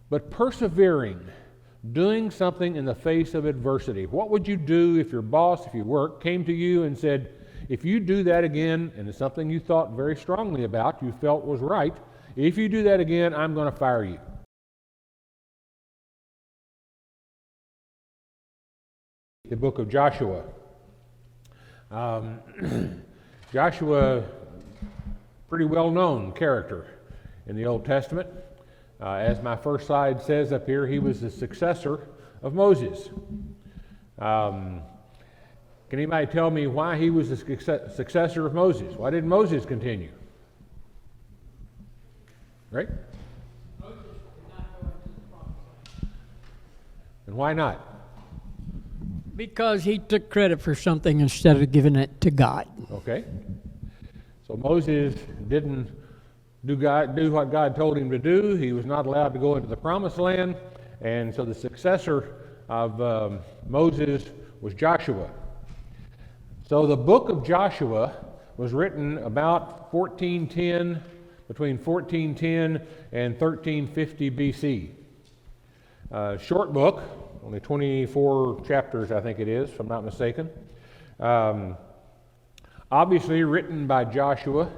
but persevering, doing something in the face of adversity. What would you do if your boss, if you work, came to you and said, if you do that again, and it's something you thought very strongly about, you felt was right, if you do that again, I'm going to fire you. The book of Joshua. Joshua, pretty well-known character in the Old Testament. As my first slide says up here, he was the successor of Moses. Can anybody tell me why he was the successor of Moses? Why didn't Moses continue? Right? Moses did not go into the promised land. And why not? Because he took credit for something instead of giving it to God. Okay. So Moses didn't do what God told him to do. He was not allowed to go into the promised land. And so the successor of Moses was Joshua. So the book of Joshua was written about 1410, between 1410 and 1350 BC. Short book, only 24 chapters, I think it is, if I'm not mistaken. Obviously written by Joshua,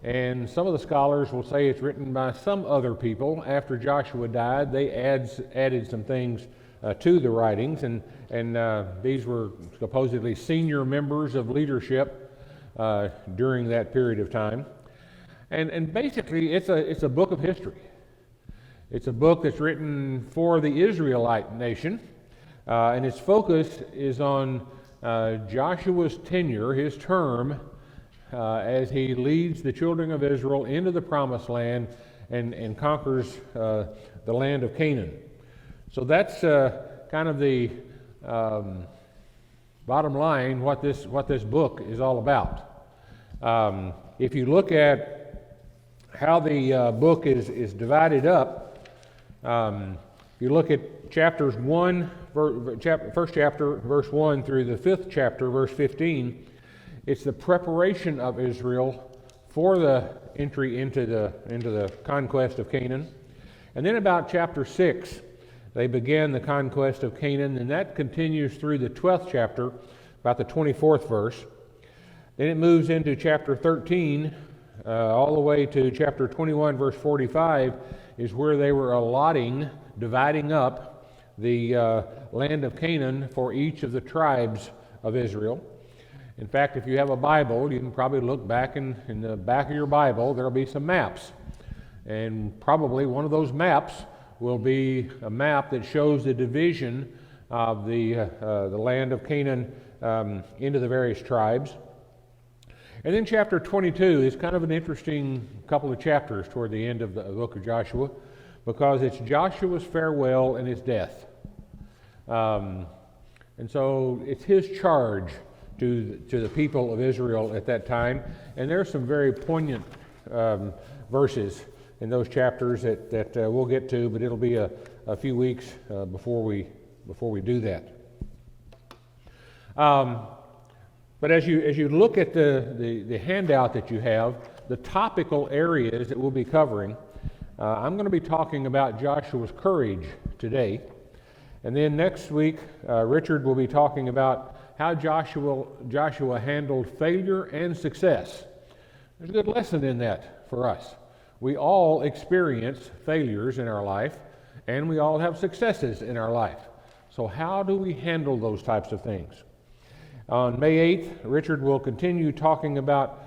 and some of the scholars will say it's written by some other people. After Joshua died, they added some things to the writings, and these were supposedly senior members of leadership during that period of time. And basically, it's a book of history. It's a book that's written for the Israelite nation, and its focus is on Joshua's tenure, his term, as he leads the children of Israel into the Promised Land and conquers the land of Canaan. So that's kind of the bottom line, what this book is all about. If you look at how the book is divided up, if you look at chapters 1, first chapter, verse 1 through the 5th chapter, verse 15, it's the preparation of Israel for the entry into the conquest of Canaan. And then about chapter 6, they begin the conquest of Canaan, and that continues through the 12th chapter, about the 24th verse. Then it moves into chapter 13, all the way to chapter 21, verse 45, is where they were dividing up the land of Canaan for each of the tribes of Israel. In fact, if you have a Bible, you can probably look back in the back of your Bible, there'll be some maps. And probably one of those maps will be a map that shows the division of the land of Canaan into the various tribes. And then chapter 22 is kind of an interesting couple of chapters toward the end of the book of Joshua, because it's Joshua's farewell and his death. And so it's his charge to the people of Israel at that time. And there are some very poignant verses in those chapters that we'll get to, but it'll be a few weeks before we do that. But as you look at the handout that you have, the topical areas that we'll be covering, I'm going to be talking about Joshua's courage today. And then next week, Richard will be talking about how Joshua handled failure and success. There's a good lesson in that for us. We all experience failures in our life, and we all have successes in our life. So how do we handle those types of things? On May 8th, Richard will continue talking about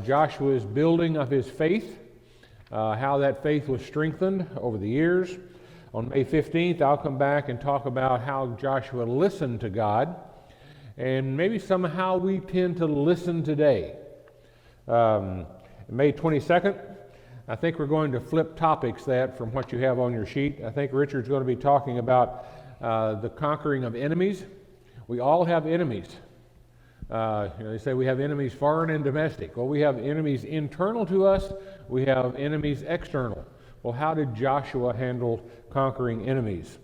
Joshua's building of his faith, how that faith was strengthened over the years. On May 15th, I'll come back and talk about how Joshua listened to God, and maybe somehow we tend to listen today. May 22nd, I think we're going to flip topics from what you have on your sheet. I think Richard's going to be talking about the conquering of enemies. We all have enemies. They say we have enemies foreign and domestic. Well, we have enemies internal to us. We have enemies external. Well, how did Joshua handle conquering enemies?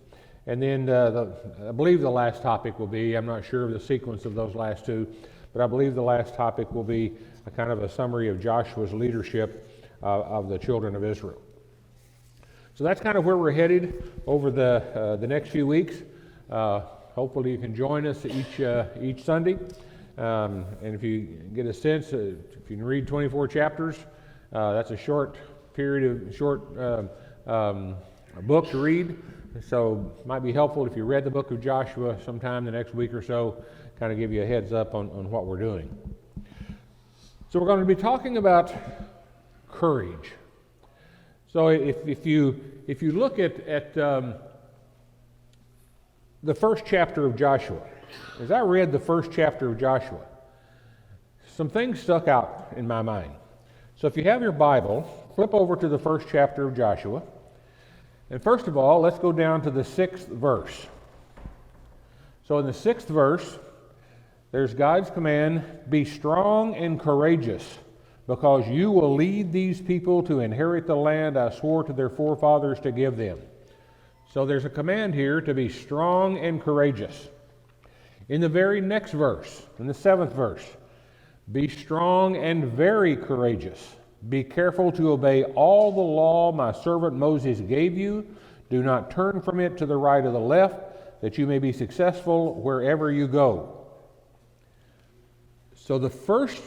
And then I believe the last topic will be, I'm not sure of the sequence of those last two, but I believe the last topic will be a kind of a summary of Joshua's leadership of the children of Israel. So that's kind of where we're headed over the next few weeks. Hopefully you can join us each Sunday. And if you get a sense, if you can read 24 chapters, that's a short book to read. So it might be helpful if you read the book of Joshua sometime the next week or so, kind of give you a heads up on what we're doing. So we're going to be talking about courage. So if you look at the first chapter of Joshua, as I read the first chapter of Joshua, some things stuck out in my mind. So if you have your Bible, flip over to the first chapter of Joshua. And first of all, let's go down to the 6th verse. So in the 6th verse, there's God's command, be strong and courageous, because you will lead these people to inherit the land I swore to their forefathers to give them. So there's a command here to be strong and courageous. In the very next verse, in the 7th verse, be strong and very courageous. Be careful to obey all the law my servant Moses gave you. Do not turn from it to the right or the left, that you may be successful wherever you go. So the first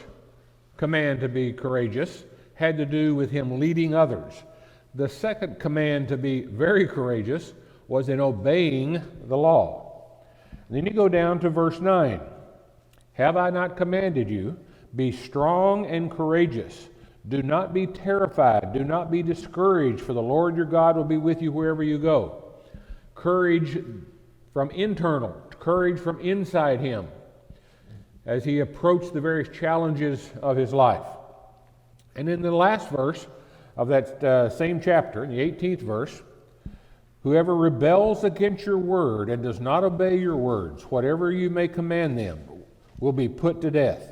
command to be courageous had to do with him leading others. The second command to be very courageous was in obeying the law. And then you go down to verse 9. Have I not commanded you? Be strong and courageous. Do not be terrified. Do not be discouraged, for the Lord your God will be with you wherever you go. Courage from internal, courage from inside him as he approached the various challenges of his life. And in the last verse of that same chapter, in the 18th verse, whoever rebels against your word and does not obey your words, whatever you may command them, will be put to death.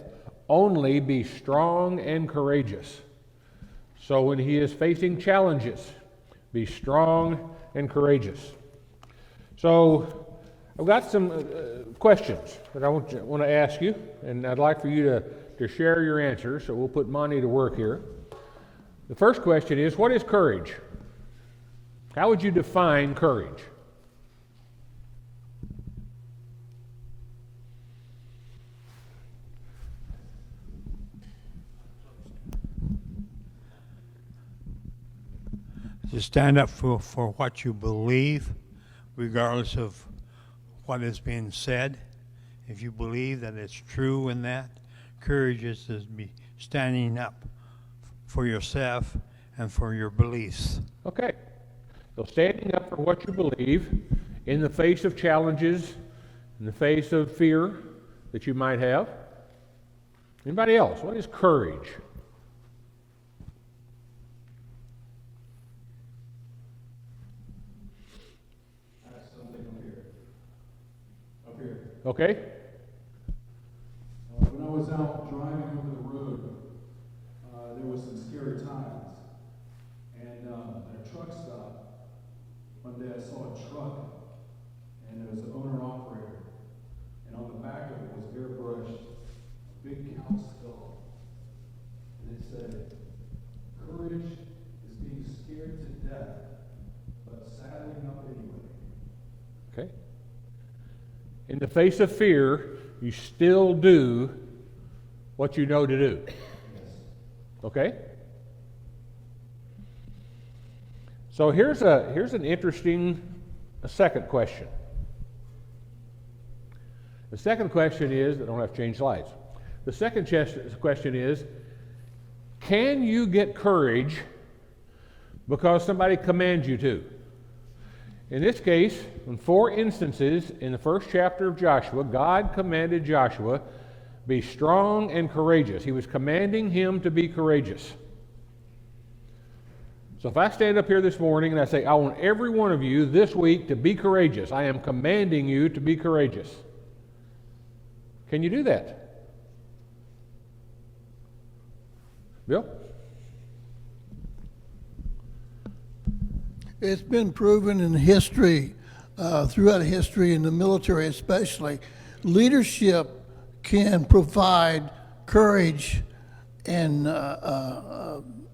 Only be strong and courageous. So when he is facing challenges, be strong and courageous. So I've got some questions that I want to ask you, and I'd like for you to share your answers, so we'll put Monty to work here. The first question is, what is courage? How would you define courage? To stand up for what you believe, regardless of what is being said. If you believe that it's true in that, courage is to be standing up for yourself and for your beliefs. Okay. So standing up for what you believe in the face of challenges, in the face of fear that you might have. Anybody else? What is courage? Okay. When I was out driving over the road, there was some scary times. And at a truck stop, one day I saw a truck, and there was an owner-operator. And on the back of it was airbrushed a big cow skull. And it said, courage is being scared to death, but saddling up anyway. Okay. In the face of fear, you still do what you know to do. Okay? So here's an interesting second question. The second question is, I don't have to change slides. The second question is, can you get courage because somebody commands you to? In this case, in 4 instances in the first chapter of Joshua, God commanded Joshua, be strong and courageous. He was commanding him to be courageous. So if I stand up here this morning and I say, I want every one of you this week to be courageous, I am commanding you to be courageous. Can you do that? Bill? It's been proven in history, throughout history, in the military especially, leadership can provide courage and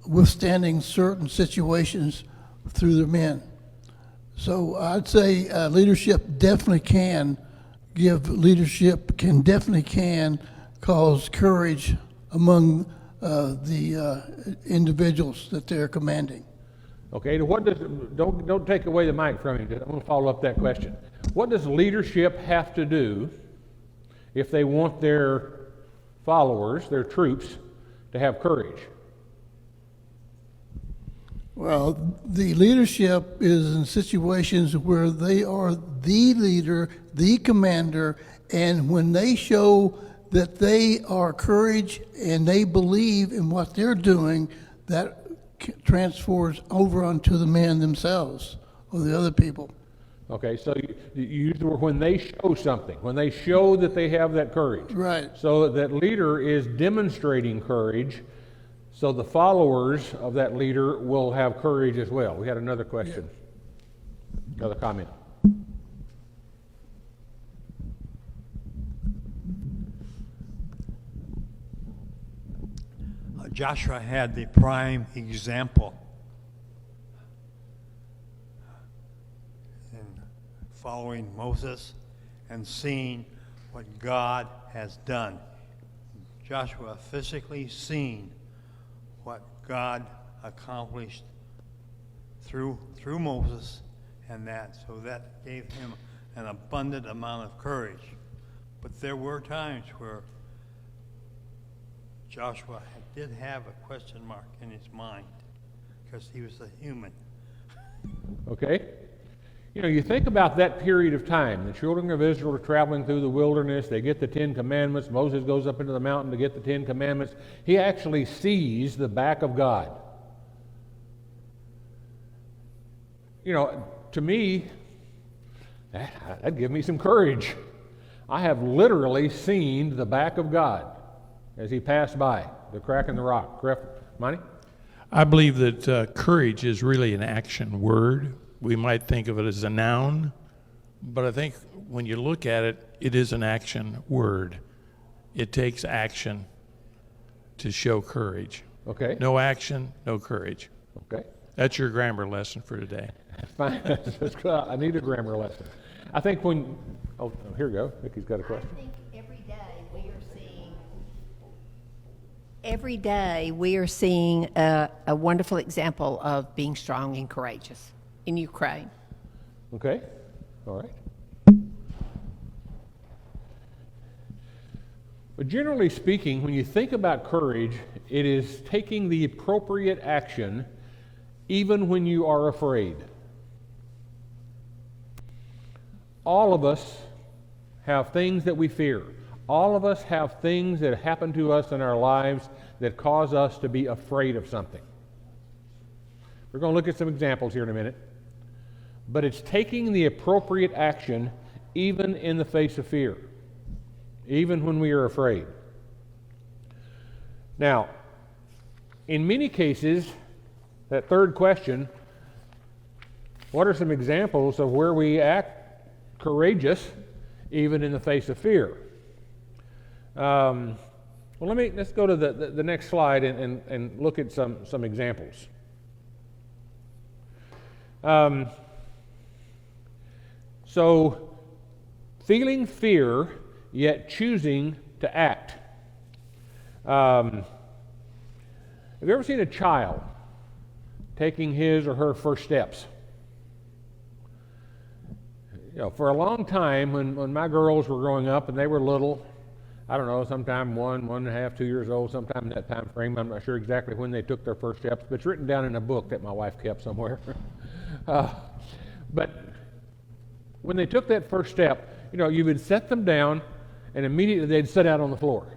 withstanding certain situations through their men. So I'd say leadership definitely can cause courage among the individuals that they're commanding. Okay, don't take away the mic from him. I'm going to follow up that question. What does leadership have to do if they want their followers, their troops, to have courage? Well, the leadership is in situations where they are the leader, the commander, and when they show that they are courage and they believe in what they're doing, that transfers over onto the men themselves or the other people. Okay, so you use the word when they show something, when they show that they have that courage. Right. So that leader is demonstrating courage, so the followers of that leader will have courage as well. We had another question, another comment. Joshua had the prime example in following Moses and seeing what God has done. Joshua physically seen what God accomplished through Moses, and so that gave him an abundant amount of courage. But there were times where Joshua did have a question mark in his mind because he was a human. Okay? You know, you think about that period of time. The children of Israel are traveling through the wilderness. They get the 10 Commandments. Moses goes up into the mountain to get the 10 Commandments. He actually sees the back of God. You know, to me, that'd give me some courage. I have literally seen the back of God as he passed by, the crack in the rock. Correct, Monty? I believe that courage is really an action word. We might think of it as a noun, but I think when you look at it, it is an action word. It takes action to show courage. Okay. No action, no courage. Okay. That's your grammar lesson for today. Fine. I need a grammar lesson. I think when, here we go. Vicky's got a question. I think every day we are seeing a wonderful example of being strong and courageous in Ukraine. Okay. All right. But generally speaking, when you think about courage, it is taking the appropriate action even when you are afraid. All of us have things that we fear. All of us have things that happen to us in our lives that cause us to be afraid of something. We're going to look at some examples here in a minute. But it's taking the appropriate action even in the face of fear, even when we are afraid. Now, in many cases, that third question, what are some examples of where we act courageous even in the face of fear? Well, let's go to the next slide and look at some examples. So, feeling fear, yet choosing to act. Have you ever seen a child taking his or her first steps? You know, for a long time, when my girls were growing up and they were little, I don't know, sometime 1.5, 2 years old, sometime in that time frame. I'm not sure exactly when they took their first steps, but it's written down in a book that my wife kept somewhere. But when they took that first step, you know, you would set them down and immediately they'd sit out on the floor.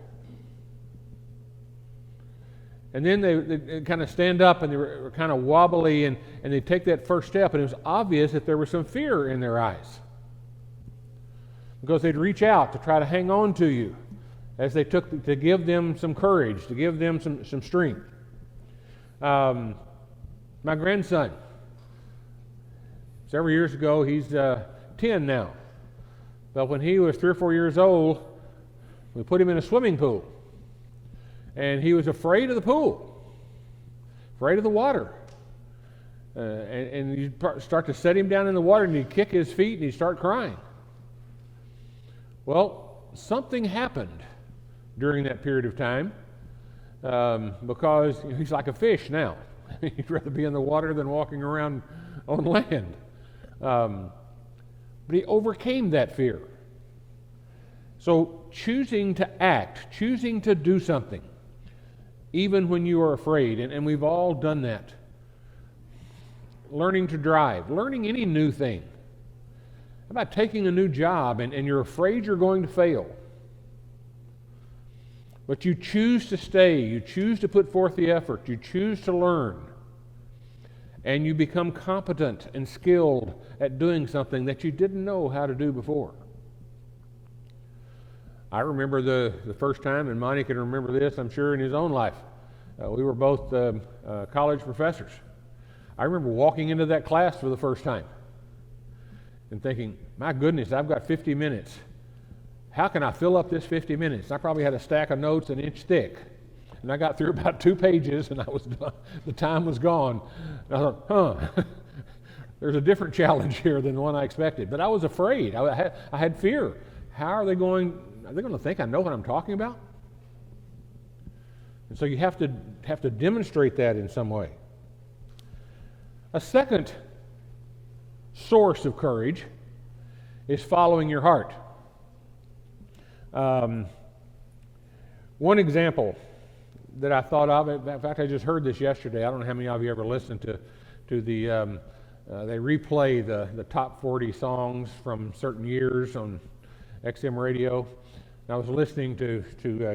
And then they'd kind of stand up and they were kind of wobbly and they'd take that first step and it was obvious that there was some fear in their eyes. Because they'd reach out to try to hang on to you as they took to give them some courage, to give them some strength. My grandson, several years ago, he's 10 now. But when he was 3 or 4 years old, we put him in a swimming pool. And he was afraid of the pool, afraid of the water. and you start to set him down in the water, and he'd kick his feet, and he'd start crying. Well, something happened during that period of time, because he's like a fish now. He'd rather be in the water than walking around on land. But he overcame that fear. So choosing to act, choosing to do something, even when you are afraid, and we've all done that. Learning to drive, learning any new thing. How about taking a new job and you're afraid you're going to fail? But you choose to stay, you choose to put forth the effort, you choose to learn, and you become competent and skilled at doing something that you didn't know how to do before. I remember the first time, and Monty can remember this, I'm sure, in his own life. We were both college professors. I remember walking into that class for the first time and thinking, my goodness, I've got 50 minutes. How can I fill up this 50 minutes? I probably had a stack of notes an inch thick. And I got through about 2 pages, and I was done. The time was gone. And I thought, there's a different challenge here than the one I expected. But I was afraid. I had fear. How are they going to think I know what I'm talking about? And so you have to demonstrate that in some way. A second source of courage is following your heart. One example that I thought of, in fact, I just heard this yesterday. I don't know how many of you ever listened to the, they replay the top 40 songs from certain years on XM radio. And I was listening to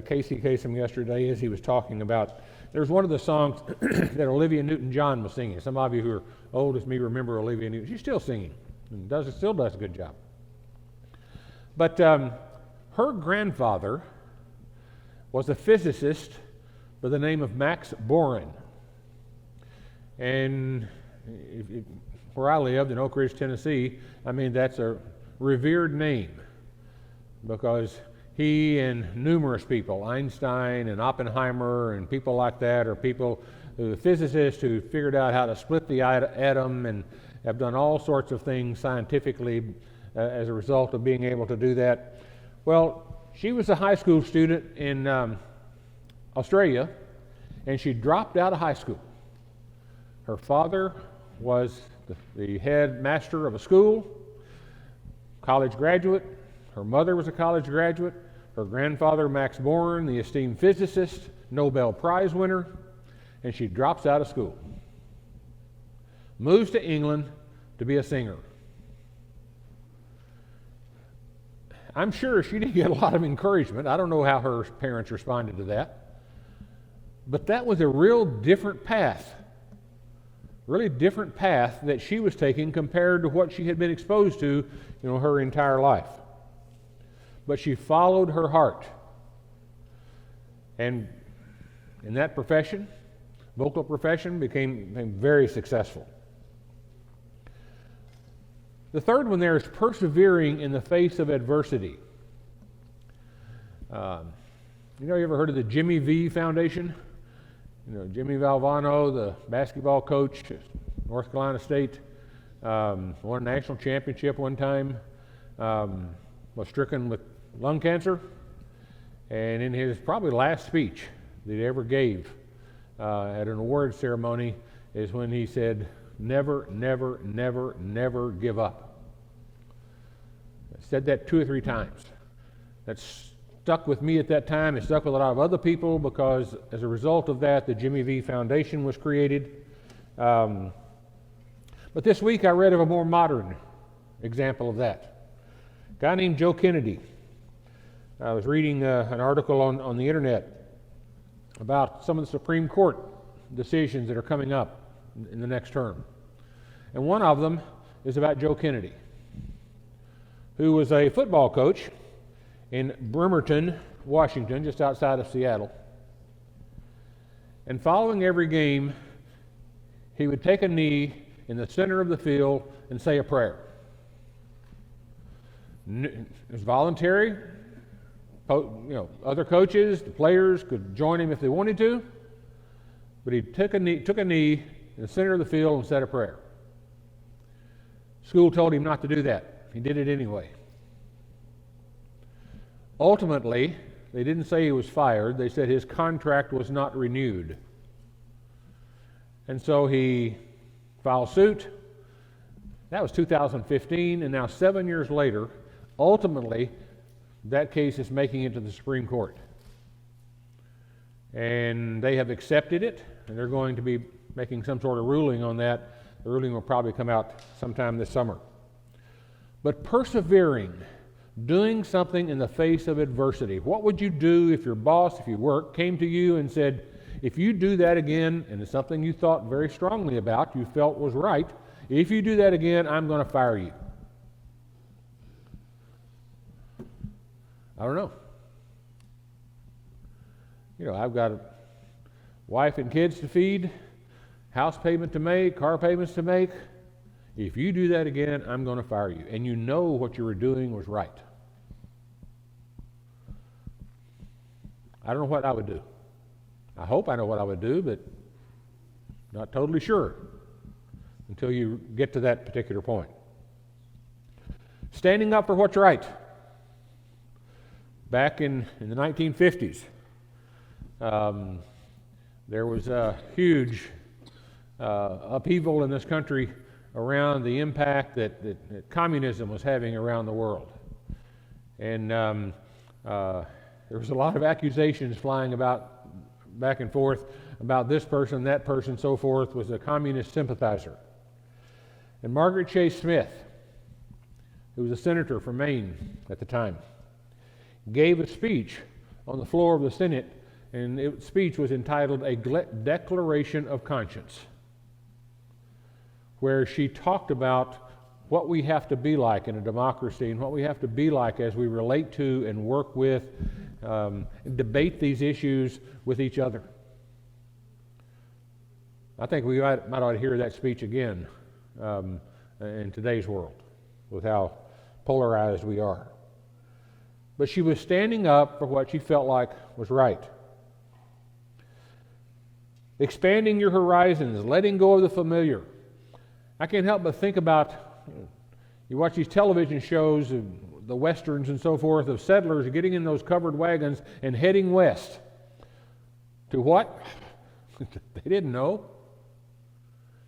Casey Kasem yesterday as he was talking about, there's one of the songs that Olivia Newton-John was singing. Some of you who are old as me remember Olivia Newton. She's still singing and still does a good job. But her grandfather was a physicist by the name of Max Born. And where I lived in Oak Ridge, Tennessee, I mean, that's a revered name because he and numerous people, Einstein and Oppenheimer and people like that, are people, the physicists who figured out how to split the atom and have done all sorts of things scientifically as a result of being able to do that. Well, she was a high school student in Australia, and she dropped out of high school. Her father was the head master of a school, college graduate. Her mother was a college graduate. Her grandfather, Max Born, the esteemed physicist, Nobel Prize winner, and she drops out of school. Moves to England to be a singer. I'm sure she didn't get a lot of encouragement. I don't know how her parents responded to that. But that was a real different path. Really different path that she was taking compared to what she had been exposed to, her entire life. But she followed her heart. And in that profession, vocal profession, became very successful. The third one there is persevering in the face of adversity. You ever heard of the Jimmy V Foundation? Jimmy Valvano, the basketball coach at North Carolina State, won a national championship one time, was stricken with lung cancer, and in his probably last speech that he ever gave at an award ceremony is when he said, never, never, never, never give up. I said that 2 or 3 times. That stuck with me at that time. It stuck with a lot of other people because as a result of that, the Jimmy V Foundation was created. But this week I read of a more modern example of that. A guy named Joe Kennedy. I was reading an article on the internet about some of the Supreme Court decisions that are coming up in the next term. And one of them is about Joe Kennedy, who was a football coach in Bremerton, Washington, just outside of Seattle. And following every game, he would take a knee in the center of the field and say a prayer. It was voluntary. Other coaches, the players could join him if they wanted to, but he took a knee in the center of the field and said a prayer. School told him not to do that. He did it anyway. Ultimately, they didn't say he was fired. They said his contract was not renewed. And so he filed suit. That was 2015, and now 7 years later, ultimately, that case is making it to the Supreme Court. And they have accepted it, and they're going to be making some sort of ruling on that. The ruling will probably come out sometime this summer. But persevering, doing something in the face of adversity. What would you do if your boss, if you work, came to you and said, if you do that again, and it's something you thought very strongly about, you felt was right, if you do that again, I'm going to fire you? I don't know. You know, I've got a wife and kids to feed, house payment to make, car payments to make. If you do that again, I'm going to fire you. And you know what you were doing was right. I don't know what I would do. I hope I know what I would do, but not totally sure until you get to that particular point. Standing up for what's right. Back in the 1950s, there was a huge upheaval in this country around the impact that communism was having around the world. And there was a lot of accusations flying about back and forth about this person, that person, so forth, was a communist sympathizer. And Margaret Chase Smith, who was a senator from Maine at the time, gave a speech on the floor of the Senate, and the speech was entitled A Declaration of Conscience, where she talked about what we have to be like in a democracy and what we have to be like as we relate to and work with and debate these issues with each other. I think we might ought to hear that speech again in today's world with how polarized we are. But she was standing up for what she felt like was right. Expanding your horizons, letting go of the familiar. I can't help but think about, you watch these television shows, the westerns and so forth, of settlers getting in those covered wagons and heading west. To what? They didn't know.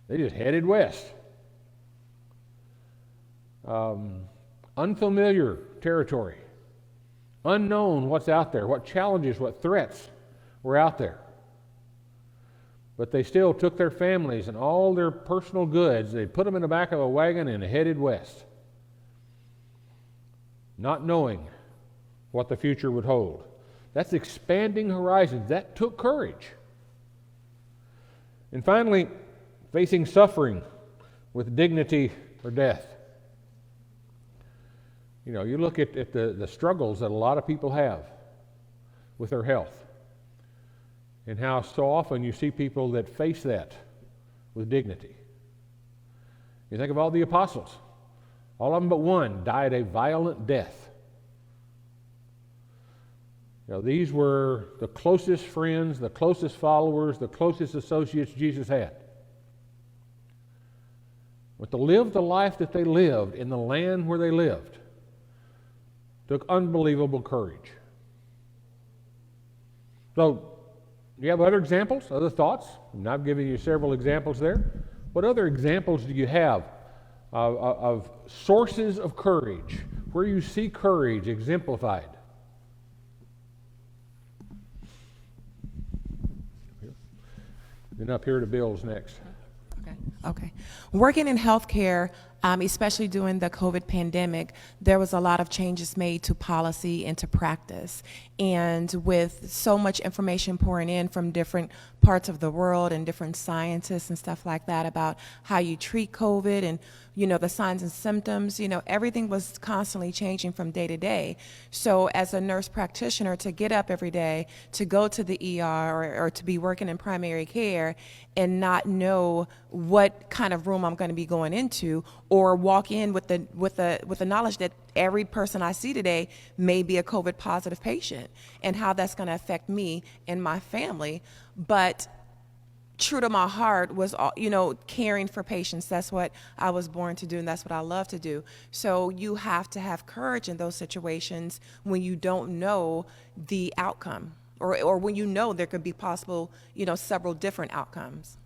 They just headed west. Unfamiliar territory. Unknown what's out there, what challenges, what threats were out there. But they still took their families and all their personal goods, they put them in the back of a wagon and headed west, not knowing what the future would hold. That's expanding horizons. That took courage. And finally, facing suffering with dignity or death. You know, you look at the struggles that a lot of people have with their health, and how so often you see people that face that with dignity. You think of all the apostles. All of them but one died a violent death. You know, these were the closest friends, the closest followers, the closest associates Jesus had. But to live the life that they lived in the land where they lived took unbelievable courage. So, do you have other examples, other thoughts? And I've given you several examples there. What other examples do you have of sources of courage, where you see courage exemplified? Then up here to Bill's next. Okay. Working in healthcare, especially during the COVID pandemic, there was a lot of changes made to policy and to practice. And with so much information pouring in from different parts of the world and different scientists and stuff like that about how you treat COVID and, you know, the signs and symptoms, you know, everything was constantly changing from day to day. So as a nurse practitioner, to get up every day, to go to the ER or to be working in primary care and not know what kind of room I'm going to be going into, or walk in with the knowledge that every person I see today may be a COVID positive patient, and how that's going to affect me and my family. But true to my heart was, caring for patients. That's what I was born to do, and that's what I love to do. So you have to have courage in those situations when you don't know the outcome, or when you know there could be possible, several different outcomes.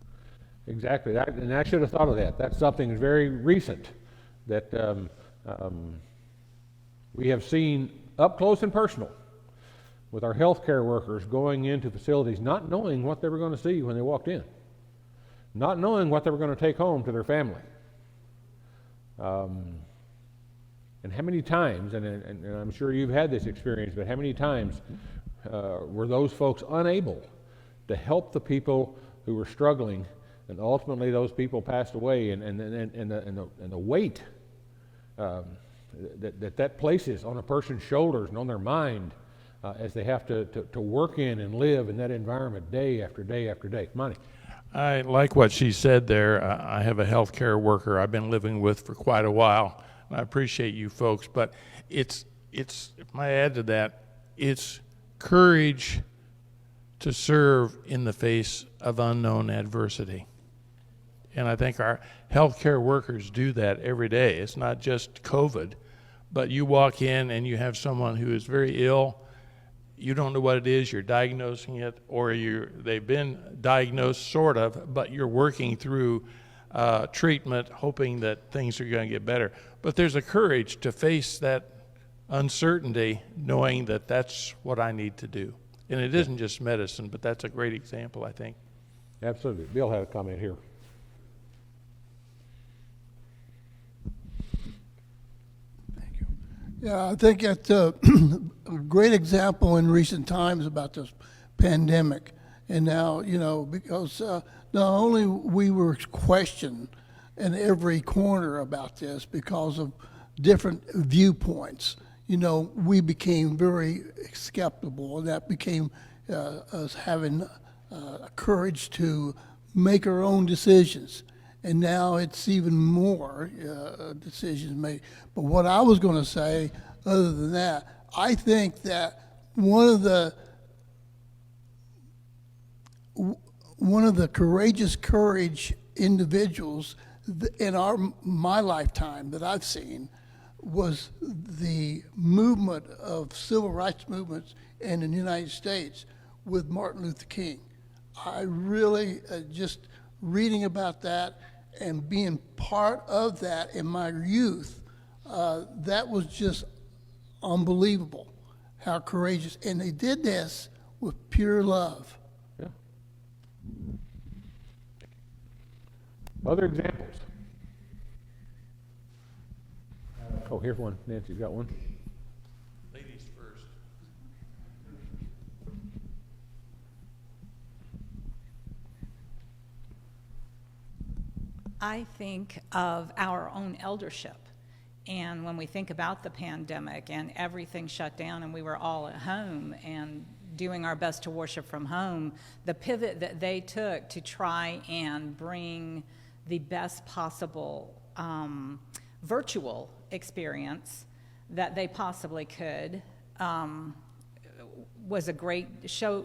Exactly, and I should have thought of that. That's something very recent that we have seen up close and personal with our healthcare workers going into facilities not knowing what they were going to see when they walked in, not knowing what they were going to take home to their family. And how many times, and I'm sure you've had this experience, but how many times were those folks unable to help the people who were struggling, and ultimately those people passed away, and the weight that places on a person's shoulders and on their mind as they have to work in and live in that environment day after day after day. Monty. I like what she said there. I have a healthcare worker I've been living with for quite a while. I appreciate you folks, but it's if I add to that, it's courage to serve in the face of unknown adversity. And I think our healthcare workers do that every day. It's not just COVID, but you walk in and you have someone who is very ill. You don't know what it is, you're diagnosing it, or they've been diagnosed sort of, but you're working through treatment, hoping that things are going to get better. But there's a courage to face that uncertainty, knowing that that's what I need to do. And it isn't just medicine, but that's a great example, I think. Absolutely. Bill had a comment here. Yeah, I think it's a great example in recent times about this pandemic. And now, because not only we were questioned in every corner about this because of different viewpoints, we became very skeptical, and that became us having courage to make our own decisions. And now it's even more decisions made. But what I was going to say, other than that, I think that one of the courageous courage individuals in my lifetime that I've seen was the movement of civil rights movements in the United States with Martin Luther King. I really just reading about that and being part of that in my youth, that was just unbelievable how courageous. And they did this with pure love. Yeah. Other examples? Oh, here's one. Nancy's got one. Ladies first. I think of our own eldership. And when we think about the pandemic and everything shut down and we were all at home and doing our best to worship from home, the pivot that they took to try and bring the best possible virtual experience that they possibly could was a great show,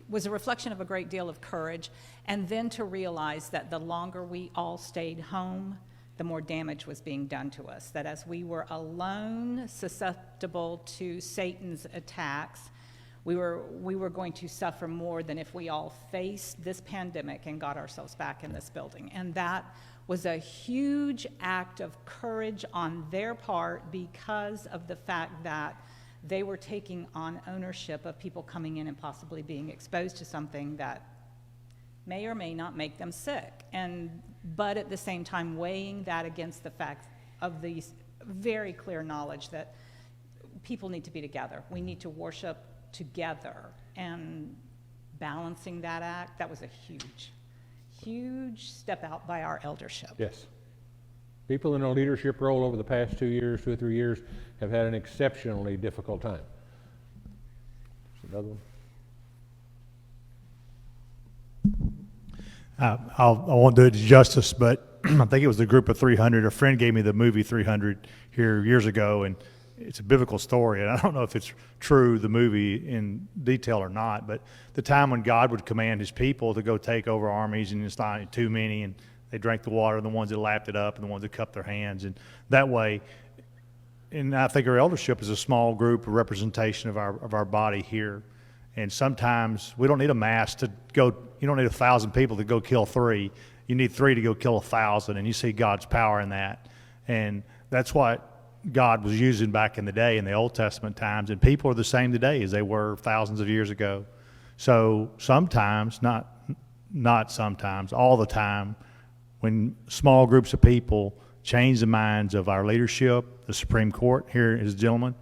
was a reflection of a great deal of courage. And then to realize that the longer we all stayed home, the more damage was being done to us. That as we were alone, susceptible to Satan's attacks, we were going to suffer more than if we all faced this pandemic and got ourselves back in this building. And that was a huge act of courage on their part because of the fact that they were taking on ownership of people coming in and possibly being exposed to something that may or may not make them sick. But at the same time, weighing that against the fact of the very clear knowledge that people need to be together. We need to worship together. And balancing that act, that was a huge step out by our eldership. Yes. People in a leadership role over the past 2 or 3 years have had an exceptionally difficult time. Another one. I won't do it justice, but I think it was the group of 300. A friend gave me the movie 300 here years ago, and it's a biblical story, and I don't know if it's true, the movie in detail or not, but the time when God would command his people to go take over armies, and it's not too many, and they drank the water, and the ones that lapped it up, and the ones that cupped their hands, and that way. And I think our eldership is a small group, a representation of our body here. And sometimes we don't need a mass to go. You don't need 1,000 people to go kill 3. You need 3 to go kill 1,000, and you see God's power in that. And that's what God was using back in the day, in the Old Testament times. And people are the same today as they were thousands of years ago. So sometimes, not sometimes, all the time, when small groups of people change the minds of our leadership, the Supreme Court here is a gentleman.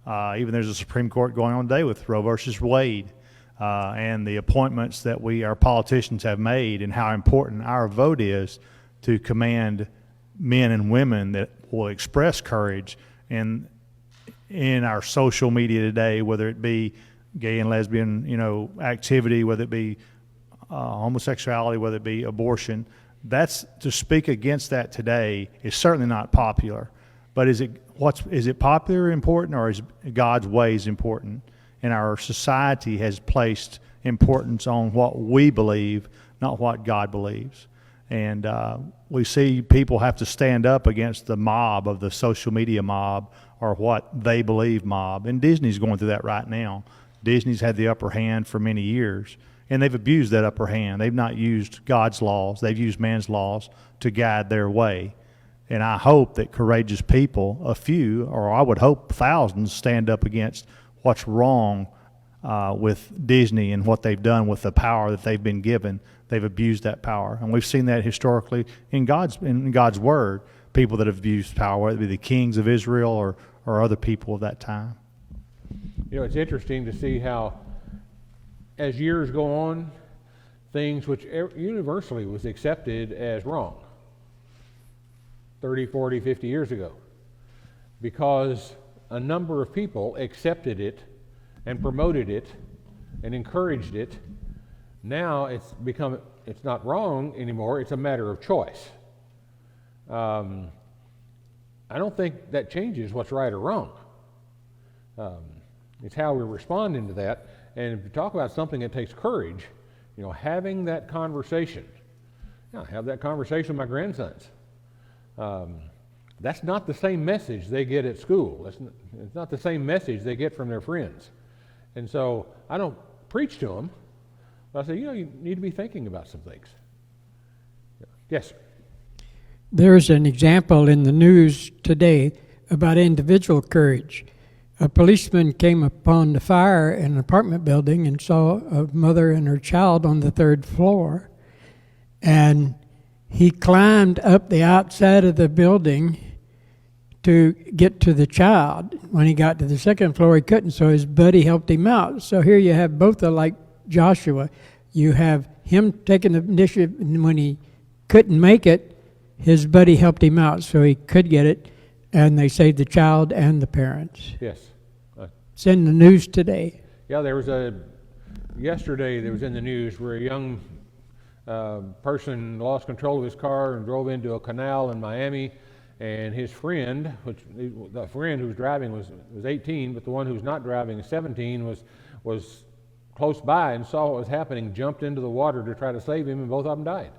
Even there's a Supreme Court going on today with Roe versus Wade, and the appointments that our politicians have made, and how important our vote is to command men and women that will express courage in our social media today, whether it be gay and lesbian, activity, whether it be homosexuality, whether it be abortion. That's to speak against that today is certainly not popular. But is it popular important, or is God's ways important? And our society has placed importance on what we believe, not what God believes. And we see people have to stand up against the mob of the social media mob, or what they believe mob. And Disney's going through that right now. Disney's had the upper hand for many years, and they've abused that upper hand. They've not used God's laws. They've used man's laws to guide their way. And I hope that courageous people, a few, or I would hope thousands, stand up against what's wrong with Disney and what they've done with the power that they've been given. They've abused that power. And we've seen that historically in God's Word, people that have abused power, whether it be the kings of Israel or other people of that time. It's interesting to see how, as years go on, things which universally was accepted as wrong 30, 40, 50 years ago, because a number of people accepted it and promoted it and encouraged it. Now it's not wrong anymore, it's a matter of choice. I don't think that changes what's right or wrong. It's how we're responding to that. And if you talk about something that takes courage, having that conversation. Have that conversation with my grandsons. That's not the same message they get at school. It's not the same message they get from their friends. And so I don't preach to them, but I say, you need to be thinking about some things. Yes? There's an example in the news today about individual courage. A policeman came upon the fire in an apartment building and saw a mother and her child on the 3rd floor. And he climbed up the outside of the building to get to the child. When he got to the 2nd floor, he couldn't, so his buddy helped him out. So here you have both like Joshua. You have him taking the initiative, and when he couldn't make it, his buddy helped him out so he could get it, and they saved the child and the parents. Yes. It's in the news today. Yeah, yesterday there was in the news where a young person lost control of his car and drove into a canal in Miami, and his friend, the friend who was driving was 18, but the one who was not driving, 17, was close by and saw what was happening, jumped into the water to try to save him, and both of them died.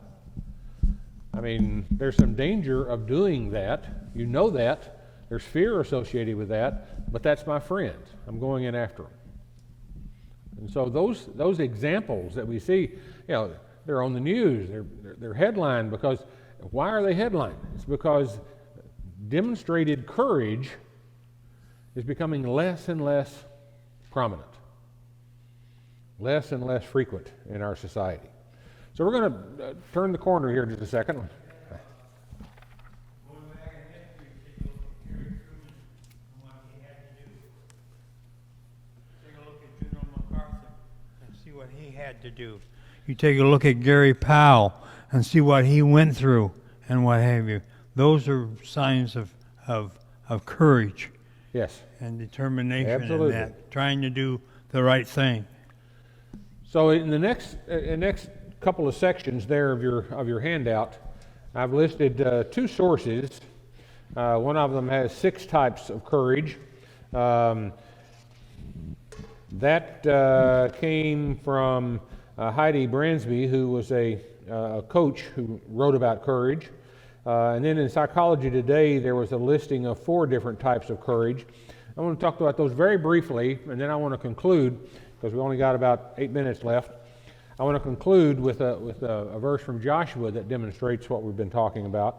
I mean, there's some danger of doing that. You know that. There's fear associated with that, but that's my friend. I'm going in after him. And so those examples that we see, they're on the news. They're headlined because, why are they headlined? It's because demonstrated courage is becoming less and less prominent, less and less frequent in our society. So we're going to turn the corner here in just a second. To do. You take a look at Gary Powell and see what he went through and what have you. Those are signs of courage. Yes. And determination. Absolutely. And that, trying to do the right thing. So in the next couple of sections there of your handout, I've listed 2 sources. One of them has 6 types of courage. That came from Heidi Bransby, who was a coach who wrote about courage. And then in Psychology Today, there was a listing of 4 different types of courage. I want to talk about those very briefly, and then I want to conclude, because we only got about 8 minutes left. I want to conclude with a verse from Joshua that demonstrates what we've been talking about.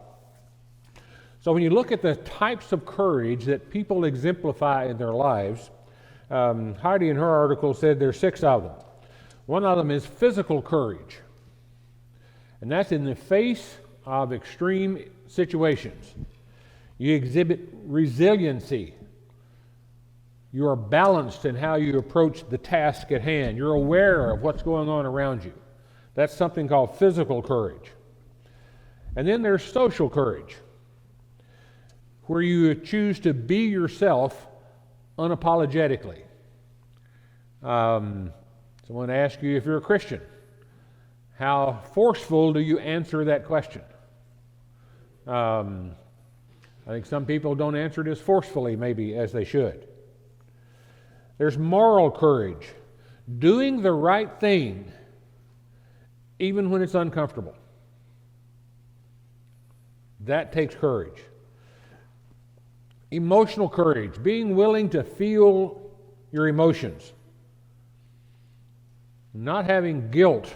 So when you look at the types of courage that people exemplify in their lives, Heidi in her article said there's 6 of them. One of them is physical courage, and that's in the face of extreme situations. You exhibit resiliency. You are balanced in how you approach the task at hand. You're aware of what's going on around you. That's something called physical courage. And then there's social courage, where you choose to be yourself unapologetically. Someone asks you if you're a Christian. How forceful do you answer that question? I think some people don't answer it as forcefully, maybe, as they should. There's moral courage, doing the right thing, even when it's uncomfortable. That takes courage. Emotional courage, being willing to feel your emotions, not having guilt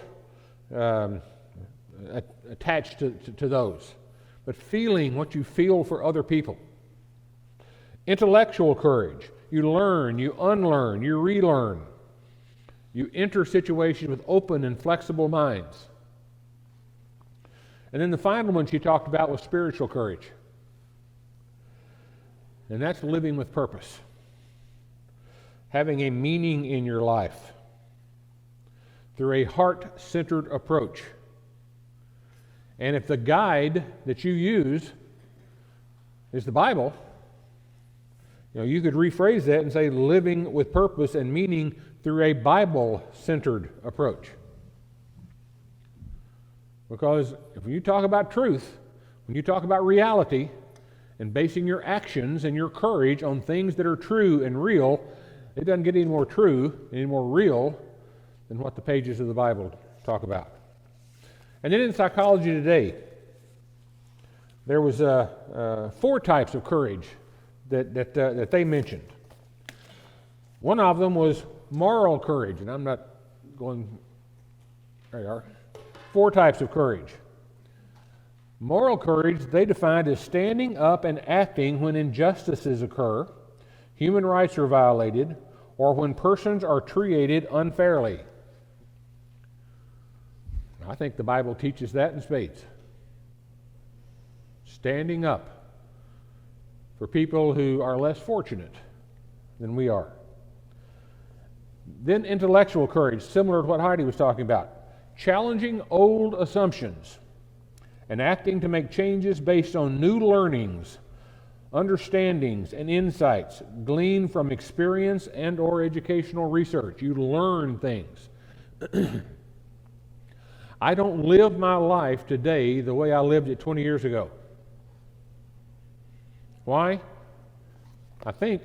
attached to those, but feeling what you feel for other people. Intellectual courage. You learn, you unlearn, you relearn. You enter situations with open and flexible minds. And then the final one she talked about was spiritual courage. And that's living with purpose. Having a meaning in your life through a heart-centered approach. And if the guide that you use is the Bible, you could rephrase that and say living with purpose and meaning through a Bible-centered approach. Because if you talk about truth, when you talk about reality and basing your actions and your courage on things that are true and real, it doesn't get any more true, any more real than what the pages of the Bible talk about. And then in Psychology Today, there was 4 types of courage that they mentioned. One of them was moral courage, and I'm not going, there you are. 4 types of courage. Moral courage, they defined as standing up and acting when injustices occur, human rights are violated, or when persons are treated unfairly. I think the Bible teaches that in spades. Standing up for people who are less fortunate than we are. Then intellectual courage, similar to what Heidi was talking about. Challenging old assumptions and acting to make changes based on new learnings, understandings, and insights gleaned from experience and or educational research. You learn things. I don't live my life today the way I lived it 20 years ago. Why? I think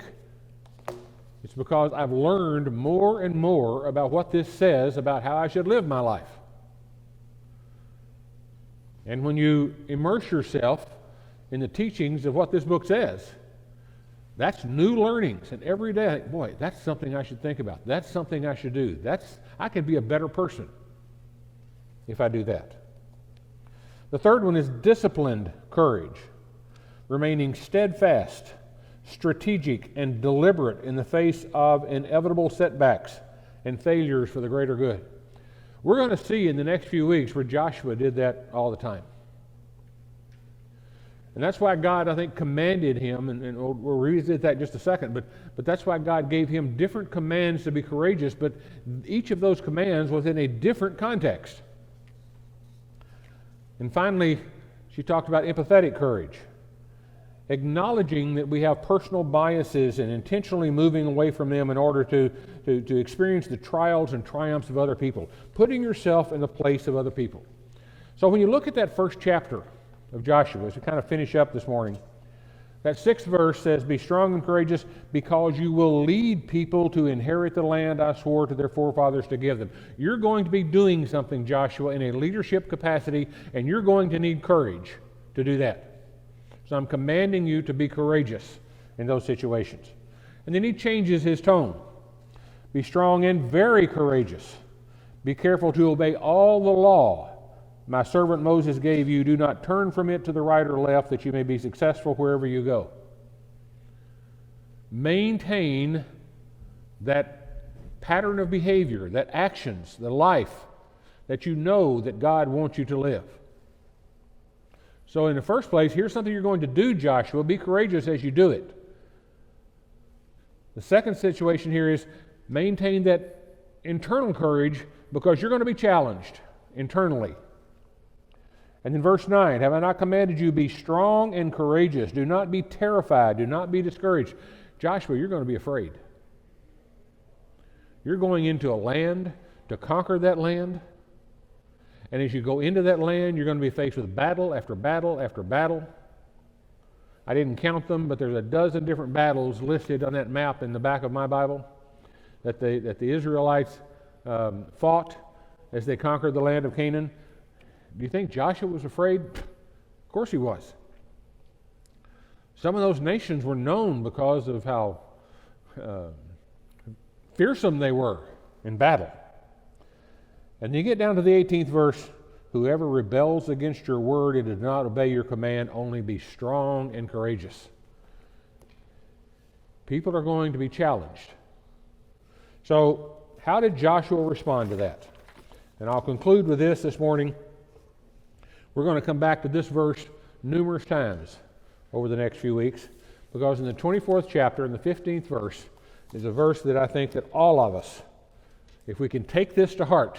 it's because I've learned more and more about what this says about how I should live my life. And when you immerse yourself in the teachings of what this book says, that's new learnings. And every day I think, boy, that's something I should think about. That's something I should do. I can be a better person if I do that. The third one is disciplined courage, remaining steadfast, strategic, and deliberate in the face of inevitable setbacks and failures for the greater good. We're going to see in the next few weeks where Joshua did that all the time. And that's why God, I think, commanded him, and we'll revisit that in just a second, but that's why God gave him different commands to be courageous, but each of those commands was in a different context. And finally, she talked about empathetic courage, acknowledging that we have personal biases and intentionally moving away from them in order to experience the trials and triumphs of other people, putting yourself in the place of other people. So when you look at that first chapter of Joshua, as we kind of finish up this morning, That 6th verse says, be strong and courageous because you will lead people to inherit the land I swore to their forefathers to give them. You're going to be doing something, Joshua, in a leadership capacity, and you're going to need courage to do that. So I'm commanding you to be courageous in those situations. And then he changes his tone. Be strong and very courageous. Be careful to obey all the law my servant Moses gave you. Do not turn from it to the right or left, that you may be successful wherever you go. Maintain that pattern of behavior, that actions, the life that you know that God wants you to live. So in the first place, here's something you're going to do, Joshua. Be courageous as you do it. The second situation here is maintain that internal courage because you're going to be challenged internally. And then verse 9, have I not commanded you, be strong and courageous. Do not be terrified. Do not be discouraged. Joshua, you're going to be afraid. You're going into a land to conquer that land. And as you go into that land, you're going to be faced with battle after battle after battle. I didn't count them, but there's a dozen different battles listed on that map in the back of my Bible that the Israelites fought as they conquered the land of Canaan. Do you think Joshua was afraid? Of course he was. Some of those nations were known because of how fearsome they were in battle. And you get down to the 18th verse, whoever rebels against your word and does not obey your command, only be strong and courageous. People are going to be challenged. So, how did Joshua respond to that? And I'll conclude with this morning. We're going to come back to this verse numerous times over the next few weeks, because in the 24th chapter, in the 15th verse, is a verse that I think that all of us, if we can take this to heart,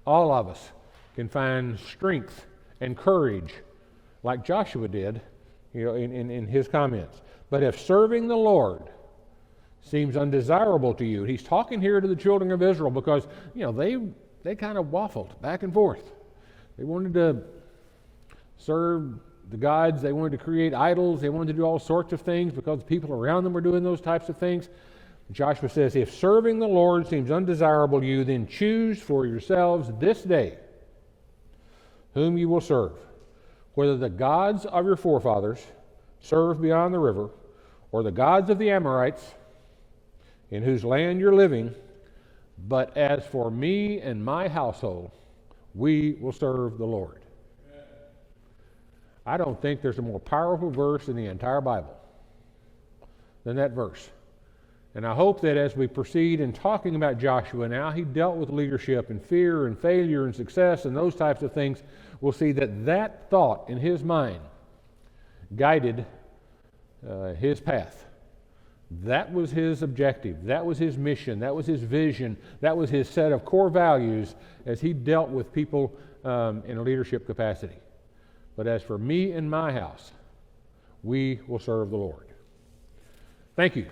all of us can find strength and courage like Joshua did, in his comments. But if serving the Lord seems undesirable to you, he's talking here to the children of Israel because, they kind of waffled back and forth. They wanted to serve the gods. They wanted to create idols. They wanted to do all sorts of things because the people around them were doing those types of things. Joshua says, if serving the Lord seems undesirable to you, then choose for yourselves this day whom you will serve, whether the gods of your forefathers served beyond the river, or the gods of the Amorites in whose land you're living. But as for me and my household, we will serve the Lord. I don't think there's a more powerful verse in the entire Bible than that verse. And I hope that as we proceed in talking about Joshua and how he dealt with leadership and fear and failure and success and those types of things, we'll see that thought in his mind guided his path. That was his objective. That was his mission. That was his vision. That was his set of core values as he dealt with people in a leadership capacity. But as for me and my house, we will serve the Lord. Thank you.